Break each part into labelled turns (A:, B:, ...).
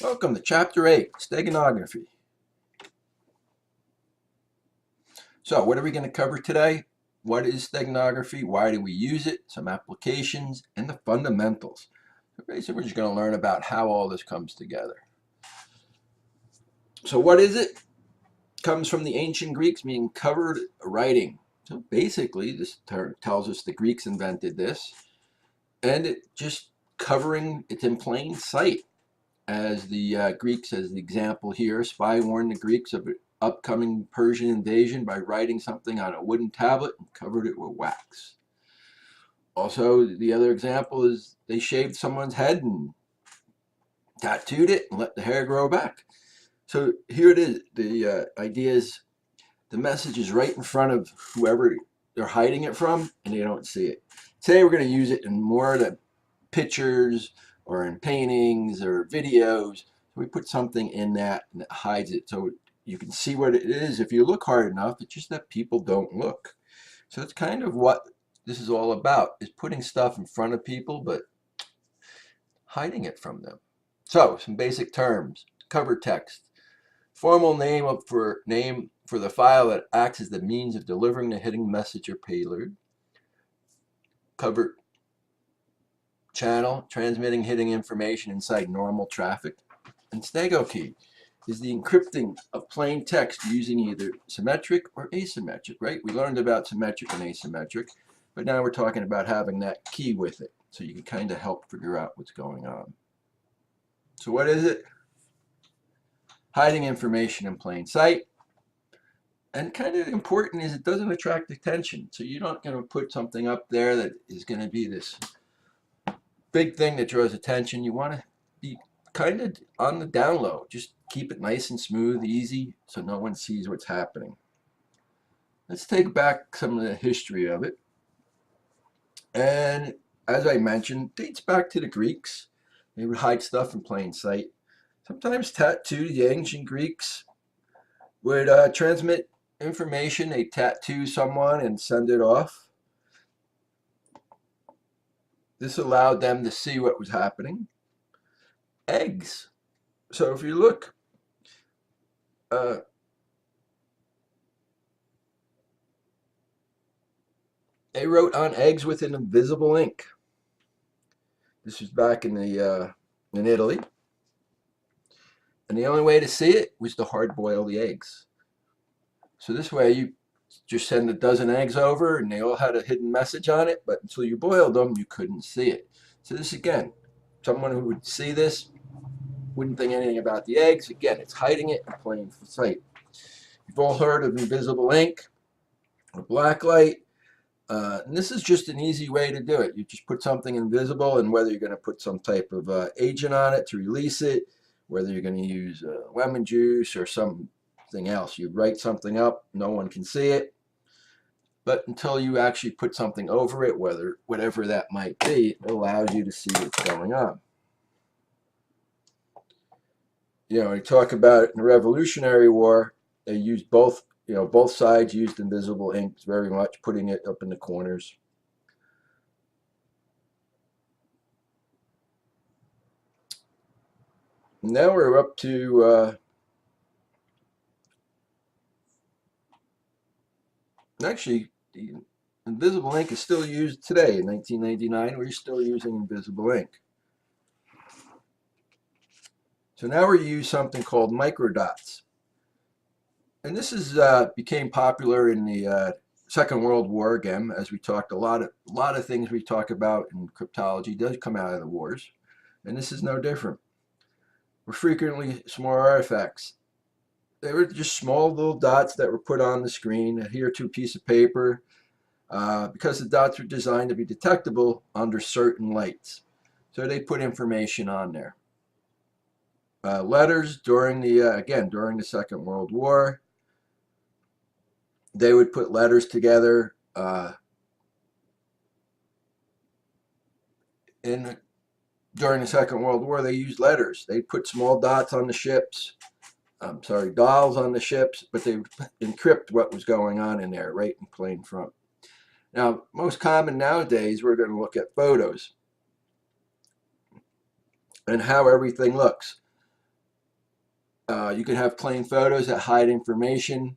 A: Welcome to Chapter 8, Steganography. So what are we going to cover today? What is steganography? Why do we use it? Some applications and the fundamentals. So basically we're just going to learn about how all this comes together. So what is it? It comes from the ancient Greeks, meaning covered writing. So basically this term tells us the Greeks invented this, and it just covering, it's in plain sight. As the Greeks, as the example here, spy warned the Greeks of an upcoming Persian invasion by writing something on a wooden tablet and covered it with wax. Also, the other example is they shaved someone's head and tattooed it and let the hair grow back. So here it is. The idea is the message is right in front of whoever they're hiding it from, and they don't see it. Today we're going to use it in more of the pictures or in paintings or videos. So we put something in that and it hides it so you can see what it is if you look hard enough. It's just that people don't look. So it's kind of what this is all about, is putting stuff in front of people but hiding it from them. So some basic terms: cover text, formal name for the file that acts as the means of delivering the hidden message or payload. Cover channel, transmitting hidden information inside normal traffic. And Stego key is the encrypting of plain text using either symmetric or asymmetric, right? We learned about symmetric and asymmetric, but now we're talking about having that key with it so you can kind of help figure out what's going on. So what is it? Hiding information in plain sight. And kind of important is it doesn't attract attention. So you're not going to put something up there that is going to be this big thing that draws attention. You want to be kind of on the down low. Just keep it nice and smooth, easy, so no one sees what's happening. Let's take back some of the history of it. And as I mentioned, dates back to the Greeks. They would hide stuff in plain sight. Sometimes tattoos, the ancient Greeks would transmit information. They tattoo someone and send it off. This allowed them to see what was happening. Eggs. So if you look, they wrote on eggs with an invisible ink. This was back in Italy, and the only way to see it was to hard boil the eggs. So this way you just send a dozen eggs over, and they all had a hidden message on it, but until you boiled them, you couldn't see it. So this again, someone who would see this wouldn't think anything about the eggs. Again, it's hiding it in plain sight. You've all heard of invisible ink or black light. And this is just an easy way to do it. You just put something invisible, and whether you're going to put some type of agent on it to release it, whether you're going to use lemon juice or something else, you write something up, no one can see it. But until you actually put something over it, whatever that might be, it allows you to see what's going on. You know, we talk about it in the Revolutionary War, they used both. You know, both sides used invisible ink very much, putting it up in the corners. Now we're up to, actually, the invisible ink is still used today. In 1999, we're still using invisible ink. So now we use something called microdots. And this is became popular in the Second World War again, as we talked. A lot of things we talk about in cryptology does come out of the wars, and this is no different. Were frequently small artifacts. They were just small little dots that were put on the screen, adhered to a piece of paper, because the dots were designed to be detectable under certain lights. So they put information on there. Letters during the Second World War. They would put letters together during the Second World War. They used letters. They put small dots on the ships. Dolls on the ships, but they encrypt what was going on in there right in plain front. Now, most common nowadays, we're going to look at photos and how everything looks. You can have plain photos that hide information.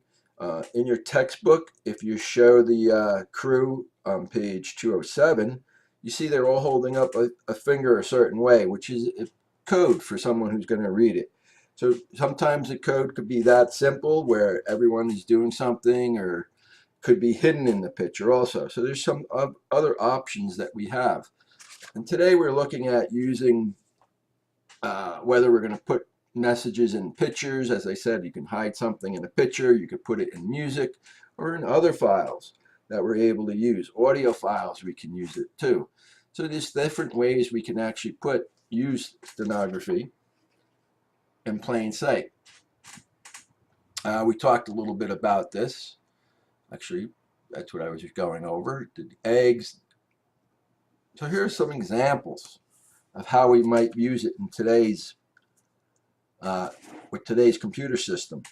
A: In your textbook, if you show the crew on page 207, you see they're all holding up a finger a certain way, which is a code for someone who's going to read it. So sometimes the code could be that simple where everyone is doing something, or could be hidden in the picture also. So there's some other options that we have. And today we're looking at using whether we're going to put messages in pictures. As I said, you can hide something in a picture, you could put it in music or in other files that we're able to use. Audio files, we can use it too. So there's different ways we can actually use stenography in plain sight. We talked a little bit about this. Actually, that's what I was just going over. The eggs. So here are some examples of how we might use it in today's with today's computer system.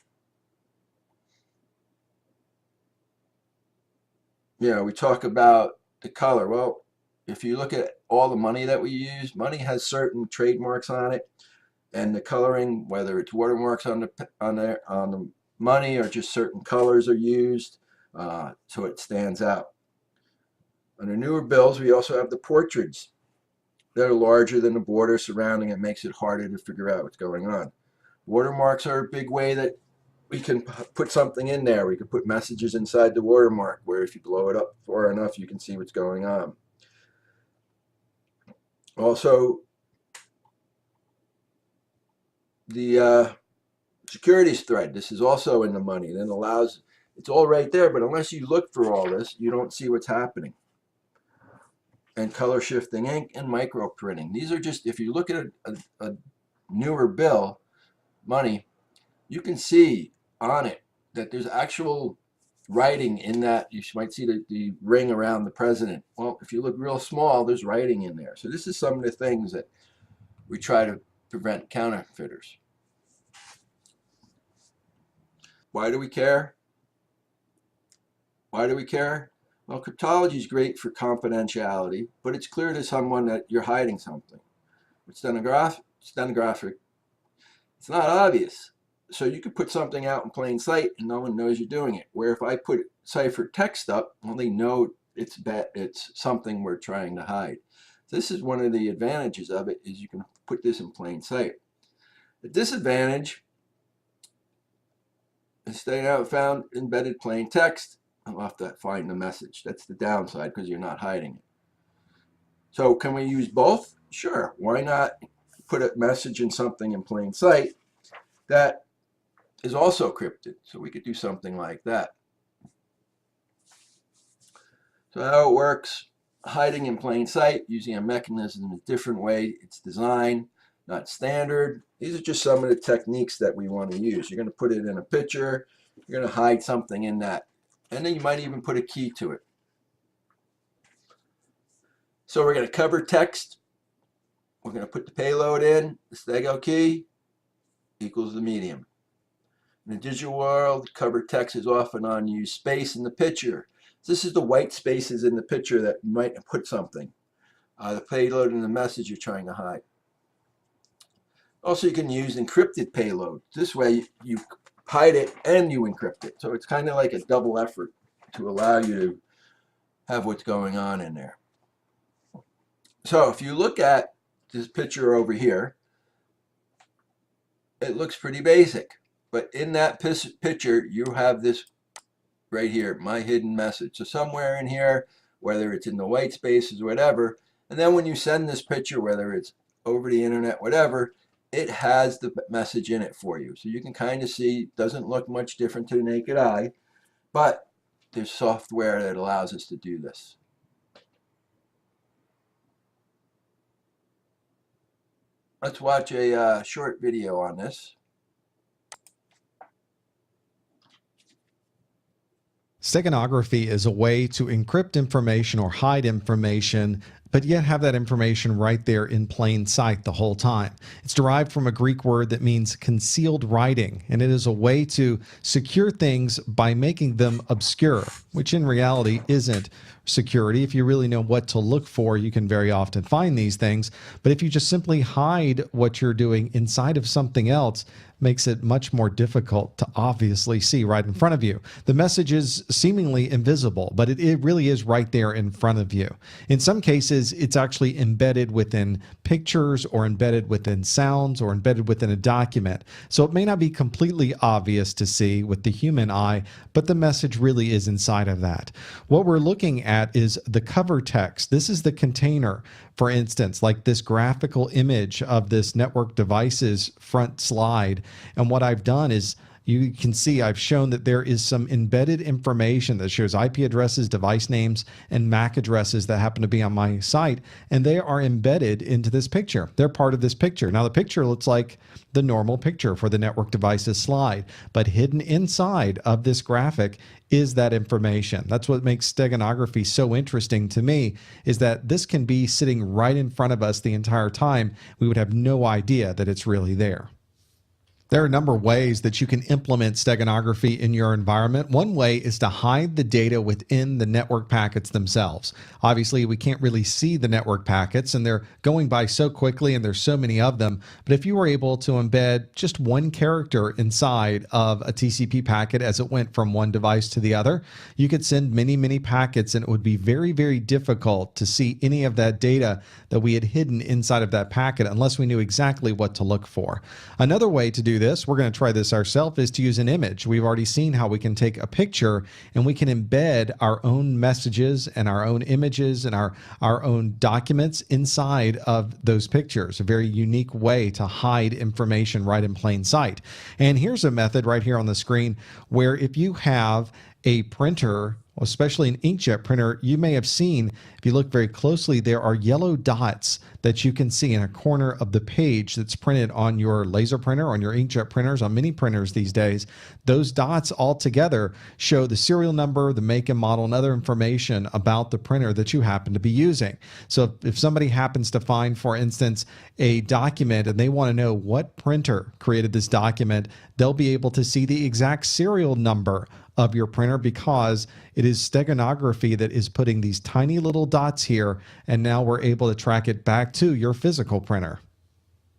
A: We talk about the color. Well, if you look at all the money that we use, money has certain trademarks on it, and the coloring, whether it's watermarks on the money or just certain colors are used, so it stands out. On the newer bills, we also have the portraits that are larger than the border surrounding it, makes it harder to figure out what's going on. Watermarks are a big way that we can put something in there. We can put messages inside the watermark where if you blow it up far enough, you can see what's going on. Also, the securities thread. This is also in the money. And it allows, it's all right there, but unless you look for all this, you don't see what's happening. And color shifting ink and micro printing. These are just, if you look at a newer bill, money, you can see on it that there's actual writing in that. You might see the ring around the president. Well, if you look real small, there's writing in there. So this is some of the things that we try to prevent counterfeiters. Why do we care? Why do we care? Well, cryptology is great for confidentiality, but it's clear to someone that you're hiding something. With stenographic, it's not obvious. So you could put something out in plain sight and no one knows you're doing it. Where if I put ciphered text up, well, they know it's something we're trying to hide. This is one of the advantages of it, is you can put this in plain sight. The disadvantage is staying out found embedded plain text. I'll have to find the message. That's the downside because you're not hiding it. So can we use both? Sure. Why not put a message in something in plain sight that is also encrypted? So we could do something like that. So how it works, hiding in plain sight using a mechanism in a different way. It's designed, not standard. These are just some of the techniques that we want to use. You're going to put it in a picture. You're going to hide something in that. And then you might even put a key to it. So we're going to cover text. We're going to put the payload in. The Stego key equals the medium. In the digital world, covered text is often unused space in the picture. This is the white spaces in the picture that you might put something. The payload and the message you're trying to hide. Also, you can use encrypted payload. This way, you hide it and you encrypt it. So it's kind of like a double effort to allow you to have what's going on in there. So if you look at this picture over here, it looks pretty basic. But in that picture, you have this right here, my hidden message. So somewhere in here, whether it's in the white spaces or whatever, and then when you send this picture, whether it's over the internet, whatever, it has the message in it for you. So you can kind of see, it doesn't look much different to the naked eye, but there's software that allows us to do this. Let's watch a short video on this.
B: Steganography is a way to encrypt information or hide information, but yet have that information right there in plain sight the whole time. It's derived from a Greek word that means concealed writing, and it is a way to secure things by making them obscure, which in reality isn't security. If you really know what to look for, you can very often find these things. But if you just simply hide what you're doing inside of something else, makes it much more difficult to obviously see right in front of you. The message is seemingly invisible, but it really is right there in front of you. In some cases, it's actually embedded within pictures or embedded within sounds or embedded within a document. So it may not be completely obvious to see with the human eye, but the message really is inside of that. What we're looking at is the cover text. This is the container. For instance, like this graphical image of this network device's front slide. And what I've done is, you can see I've shown that there is some embedded information that shows IP addresses, device names, and MAC addresses that happen to be on my site, and they are embedded into this picture. They're part of this picture. Now, the picture looks like the normal picture for the network devices slide, but hidden inside of this graphic is that information. That's what makes steganography so interesting to me, is that this can be sitting right in front of us the entire time. We would have no idea that it's really there. There are a number of ways that you can implement steganography in your environment. One way is to hide the data within the network packets themselves. Obviously, we can't really see the network packets, and they're going by so quickly, and there's so many of them. But if you were able to embed just one character inside of a TCP packet as it went from one device to the other, you could send many, many packets, and it would be very, very difficult to see any of that data that we had hidden inside of that packet unless we knew exactly what to look for. Another way to do this, we're going to try this ourselves, is to use an image. We've already seen how we can take a picture and we can embed our own messages and our own images and our own documents inside of those pictures. A very unique way to hide information right in plain sight. And here's a method right here on the screen where if you have a printer, especially an inkjet printer, you may have seen, if you look very closely, there are yellow dots that you can see in a corner of the page that's printed on your laser printer, on your inkjet printers, on many printers these days. Those dots all together show the serial number, the make and model, and other information about the printer that you happen to be using. So if somebody happens to find, for instance, a document and they want to know what printer created this document, they'll be able to see the exact serial number of your printer because it is steganography that is putting these tiny little dots here, and now we're able to track it back to your physical printer.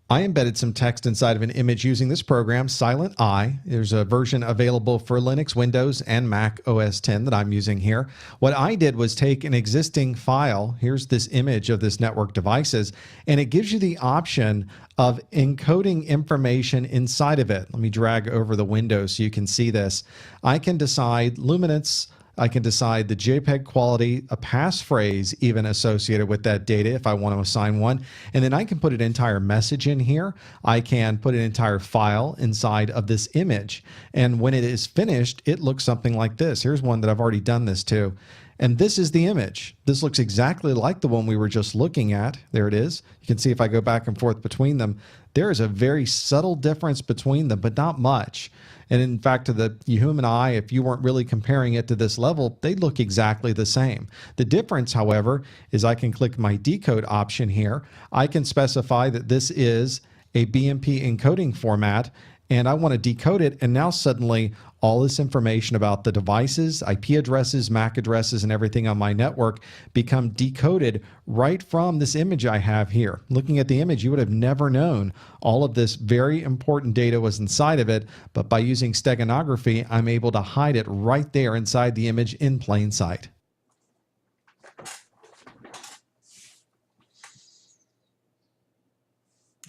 B: I embedded some text inside of an image using this program, Silent Eye. There's a version available for Linux, Windows, and Mac OS X that I'm using here. What I did was take an existing file, here's this image of this network devices, and it gives you the option of encoding information inside of it. Let me drag over the window so you can see this. I can decide luminance, I can decide the JPEG quality, a passphrase even associated with that data if I want to assign one. And then I can put an entire message in here. I can put an entire file inside of this image. And when it is finished, it looks something like this. Here's one that I've already done this to. And this is the image. This looks exactly like the one we were just looking at. There it is. You can see if I go back and forth between them, there is a very subtle difference between them, but not much. And in fact, to the human eye, if you weren't really comparing it to this level, they look exactly the same. The difference, however, is I can click my decode option here. I can specify that this is a BMP encoding format, and I want to decode it, and now suddenly all this information about the devices, IP addresses, MAC addresses, and everything on my network become decoded right from this image I have here. Looking at the image, you would have never known all of this very important data was inside of it, but by using steganography, I'm able to hide it right there inside the image in plain sight.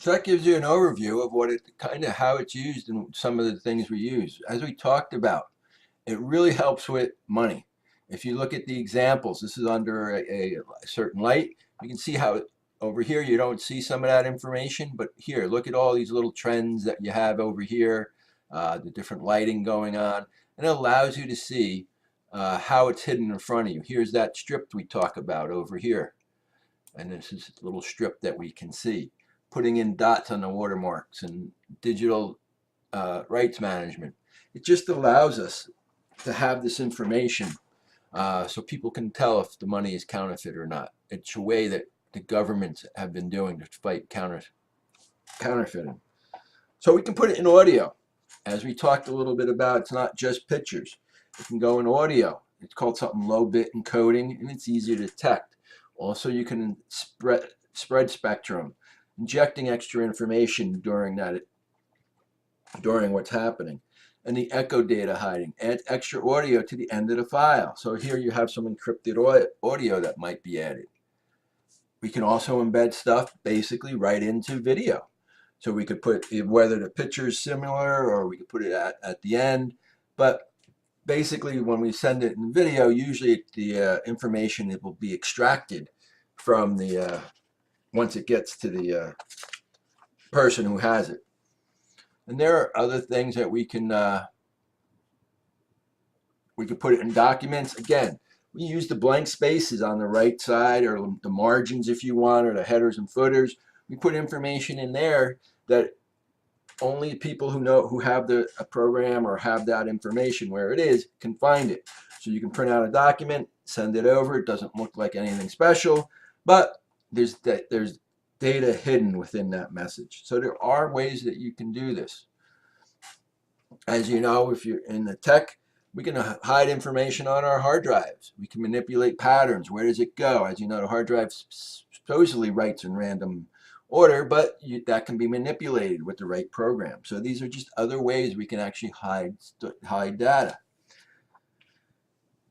A: So that gives you an overview of what it kind of how it's used and some of the things we use. As we talked about, it really helps with money. If you look at the examples, this is under a certain light. You can see how over here you don't see some of that information, but here, look at all these little trends that you have over here, the different lighting going on, and it allows you to see how it's hidden in front of you. Here's that strip we talk about over here, and this is a little strip that we can see. Putting in dots on the watermarks and digital rights management. It just allows us to have this information so people can tell if the money is counterfeit or not. It's a way that the governments have been doing to fight counterfeiting. So we can put it in audio. As we talked a little bit about, it's not just pictures. It can go in audio. It's called something low bit encoding, and it's easy to detect. Also, you can spread spectrum, injecting extra information during what's happening. And the echo data hiding adds extra audio to the end of the file. So here you have some encrypted audio that might be added. We can also embed stuff basically right into video. So we could put whether the picture is similar, or we could put it at the end. But basically, when we send it in video, usually the information, it will be extracted from the once it gets to the person who has it. And there are other things that we could put it in documents. Again, we use the blank spaces on the right side, or the margins if you want, or the headers and footers. We put information in there that only people who have a program or have that information where it is can find it. So you can print out a document, send it over. It doesn't look like anything special, but there's data hidden within that message. So there are ways that you can do this. As you know, if you're in the tech, we can hide information on our hard drives. We can manipulate patterns. Where does it go? As you know, the hard drive supposedly writes in random order, but that can be manipulated with the right program. So these are just other ways we can actually hide data.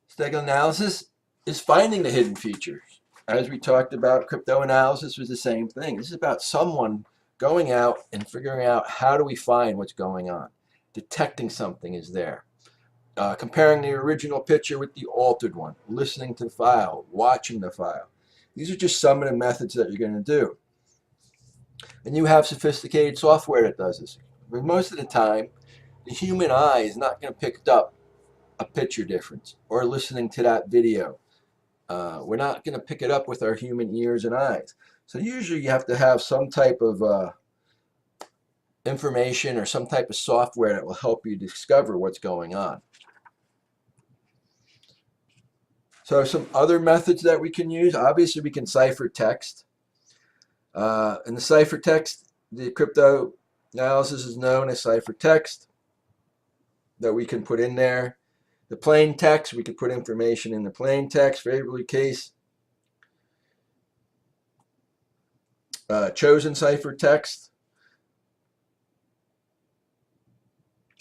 A: Steganalysis is finding the hidden features. As we talked about, cryptanalysis was the same thing. This is about someone going out and figuring out, how do we find what's going on? Detecting something is there. Comparing the original picture with the altered one, listening to the file, watching the file. These are just some of the methods that you're going to do. And you have sophisticated software that does this. But most of the time, the human eye is not going to pick up a picture difference, or listening to that video. We're not going to pick it up with our human ears and eyes. So usually you have to have some type of information or some type of software that will help you discover what's going on. So some other methods that we can use, obviously we can cipher text. In the ciphertext, the cryptanalysis is known as ciphertext that we can put in there. The plain text, we could put information in the plain text, favorably case. Chosen ciphertext.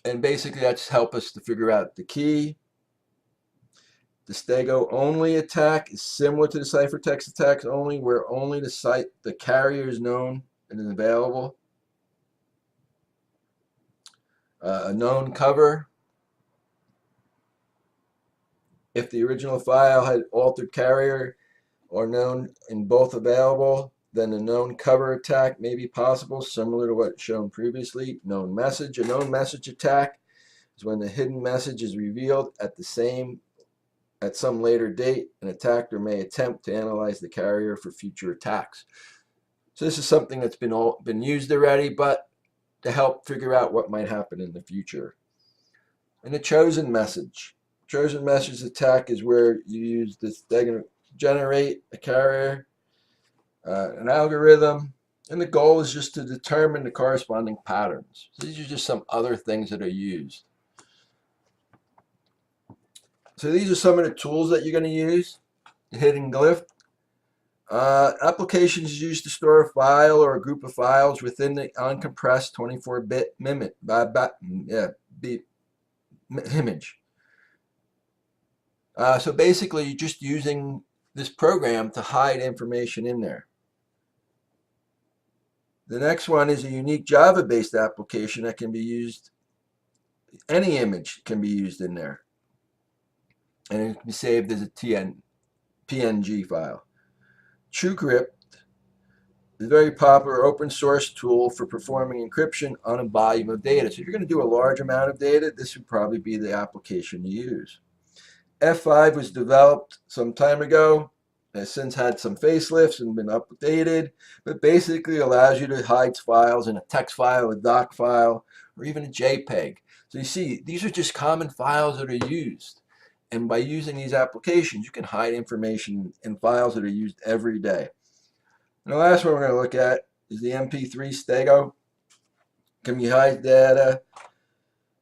A: And basically that's help us to figure out the key. The stego only attack is similar to the ciphertext attack, only where only the carrier is known and is available. A known cover. If the original file had altered carrier or known and both available, then the known cover attack may be possible, similar to what shown previously. Known message. A known message attack is when the hidden message is revealed at some later date. An attacker may attempt to analyze the carrier for future attacks. So this is something that's been used already, but to help figure out what might happen in the future. And the chosen message. Chosen message attack is where you use this to generate a carrier, an algorithm, and the goal is just to determine the corresponding patterns. So these are just some other things that are used. So these are some of the tools that you're going to use. The hidden glyph. Applications used to store a file or a group of files within the uncompressed 24-bit image. So basically, you're just using this program to hide information in there. The next one is a unique Java-based application that can be used. Any image can be used in there, and it can be saved as a PNG file. TrueCrypt is a very popular open source tool for performing encryption on a volume of data. So if you're going to do a large amount of data, this would probably be the application to use. F5 was developed some time ago, has since had some facelifts and been updated, but basically allows you to hide files in a text file, a doc file, or even a JPEG. So you see, these are just common files that are used. And by using these applications, you can hide information in files that are used every day. And the last one we're going to look at is the MP3 Stego. Can you hide data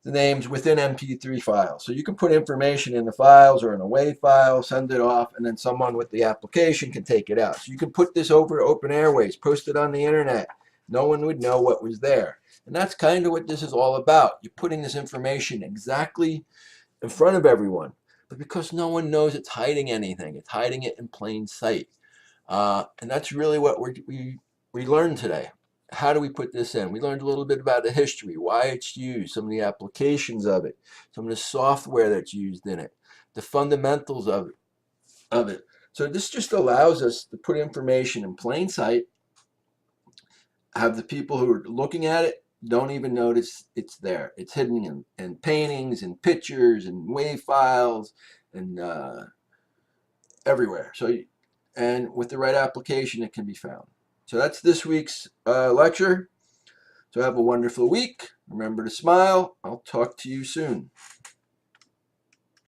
A: the names within MP3 files. So you can put information in the files or in a WAV file, send it off, and then someone with the application can take it out. So you can put this over Open Airways, post it on the internet. No one would know what was there. And that's kind of what this is all about. You're putting this information exactly in front of everyone. But because no one knows it's hiding anything, it's hiding it in plain sight. And that's really what we learned today. How do we put this in? We learned a little bit about the history, why it's used, some of the applications of it, some of the software that's used in it, the fundamentals of it. So this just allows us to put information in plain sight, have the people who are looking at it don't even notice it's there. It's hidden in paintings and pictures and WAV files and everywhere. So, and with the right application, it can be found. So that's this week's lecture. So have a wonderful week. Remember to smile. I'll talk to you soon.